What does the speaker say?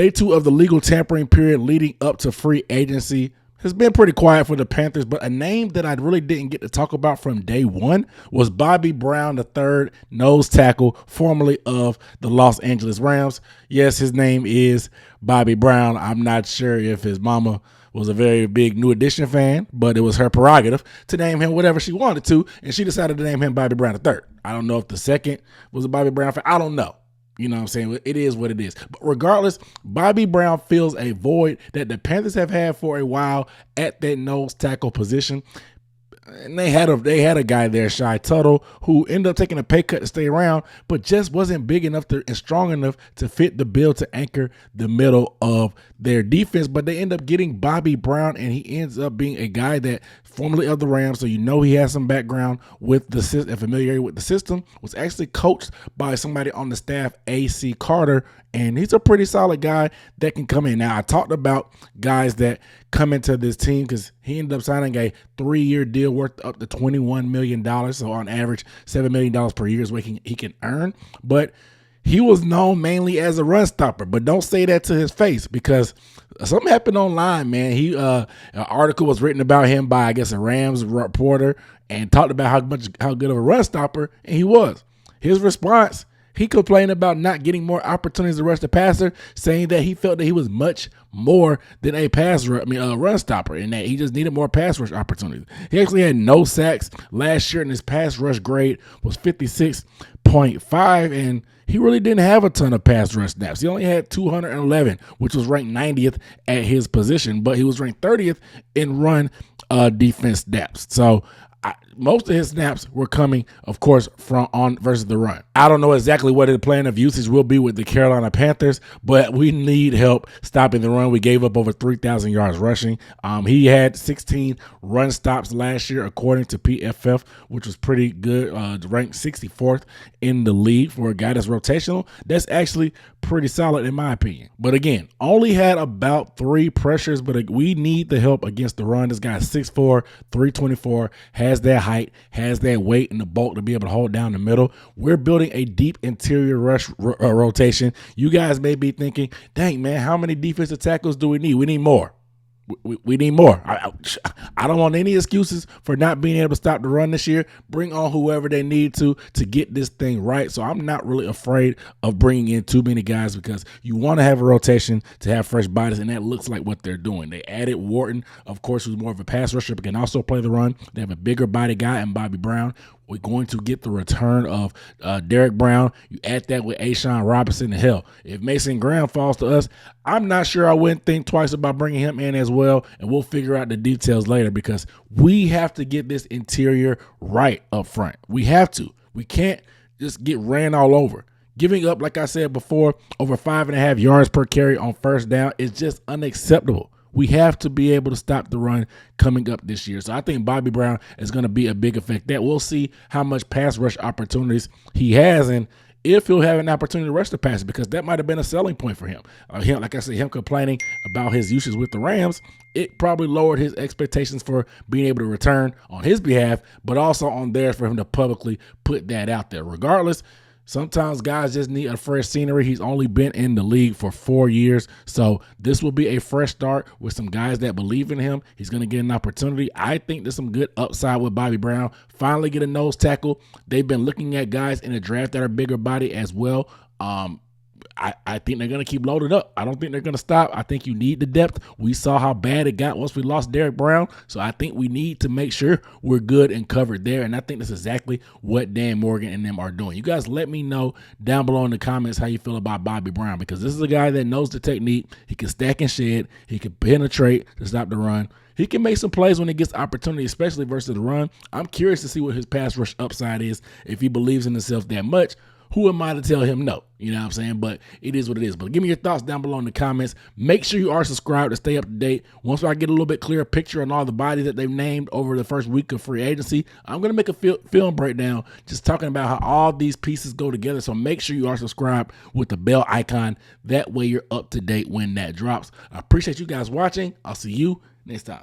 Day 2 of the legal tampering period leading up to free agency has been pretty quiet for the Panthers, but a name that I really didn't get to talk about from day one was Bobby Brown III, nose tackle, formerly of the Los Angeles Rams. Yes, his name is Bobby Brown. I'm not sure if his mama was a very big New Edition fan, but it was her prerogative to name him whatever she wanted to, and she decided to name him Bobby Brown III. I don't know if the second was a Bobby Brown fan. I don't know. You know what I'm saying? It is what it is. But regardless, Bobby Brown fills a void that the Panthers have had for a while at that nose tackle position. And they had a guy there, Shy Tuttle, who ended up taking a pay cut to stay around, but just wasn't big enough and strong enough to fit the bill to anchor the middle of their defense. But they end up getting Bobby Brown, and he ends up being a guy that formerly of the Rams, so you know he has some background with the system and familiarity with the system, was actually coached by somebody on the staff, A.C. Carter, and he's a pretty solid guy that can come in. Now, I talked about guys that come into this team because he ended up signing a 3-year deal worth up to $21 million. So on average, $7 million per year is what he can earn. But he was known mainly as a run stopper, but don't say that to his face because something happened online, man. An article was written about him by, I guess, a Rams reporter and talked about how good of a run stopper and he was. His response, he complained about not getting more opportunities to rush the passer, saying that he felt that he was much more than a run stopper, and that he just needed more pass rush opportunities. He actually had no sacks last year, and his pass rush grade was 56.5, and he really didn't have a ton of pass rush snaps. He only had 211, which was ranked 90th at his position, but he was ranked 30th in run defense snaps. So most of his snaps were coming, of course, from on versus the run. I don't know exactly what the plan of usage will be with the Carolina Panthers, but we need help stopping the run. We gave up over 3,000 yards rushing. He had 16 run stops last year, according to PFF, which was pretty good, ranked 64th in the league for a guy that's rotational. That's actually pretty solid in my opinion. But again, only had about 3 pressures, but we need the help against the run. This guy's 6'4", 324, has that height, has that weight and the bulk to be able to hold down the middle. We're building a deep interior rush rotation. You guys may be thinking, dang, man, how many defensive tackles do we need? We need more. We need more. I don't want any excuses for not being able to stop the run this year. Bring on whoever they need to get this thing right. So I'm not really afraid of bringing in too many guys because you want to have a rotation to have fresh bodies, and that looks like what they're doing. They added Wharton, of course, who's more of a pass rusher but can also play the run. They have a bigger body guy in Bobby Brown. We're going to get the return of Derek Brown. You add that with Ashawn Robinson, and hell, if Mason Graham falls to us, I'm not sure I wouldn't think twice about bringing him in as well, and we'll figure out the details later because we have to get this interior right up front. We have to. We can't just get ran all over. Giving up, like I said before, over 5.5 yards per carry on first down is just unacceptable. We have to be able to stop the run coming up this year. So I think Bobby Brown is going to be a big effect. That we'll see how much pass rush opportunities he has and if he'll have an opportunity to rush the passer because that might have been a selling point for him. Like I said, him complaining about his usage with the Rams, it probably lowered his expectations for being able to return on his behalf, but also on theirs for him to publicly put that out there. Regardless, sometimes guys just need a fresh scenery. He's only been in the league for 4 years, so this will be a fresh start with some guys that believe in him. He's going to get an opportunity. I think there's some good upside with Bobby Brown. Finally get a nose tackle. They've been looking at guys in the draft that are bigger body as well. I think they're going to keep loaded up. I don't think they're going to stop. I think you need the depth. We saw how bad it got once we lost Derek Brown. So I think we need to make sure we're good and covered there. And I think that's exactly what Dan Morgan and them are doing. You guys let me know down below in the comments how you feel about Bobby Brown because this is a guy that knows the technique. He can stack and shed. He can penetrate to stop the run. He can make some plays when he gets opportunity, especially versus the run. I'm curious to see what his pass rush upside is if he believes in himself that much. Who am I to tell him no? You know what I'm saying? But it is what it is. But give me your thoughts down below in the comments. Make sure you are subscribed to stay up to date. Once I get a little bit clearer picture on all the bodies that they've named over the first week of free agency, I'm going to make a film breakdown just talking about how all these pieces go together. So make sure you are subscribed with the bell icon. That way you're up to date when that drops. I appreciate you guys watching. I'll see you next time.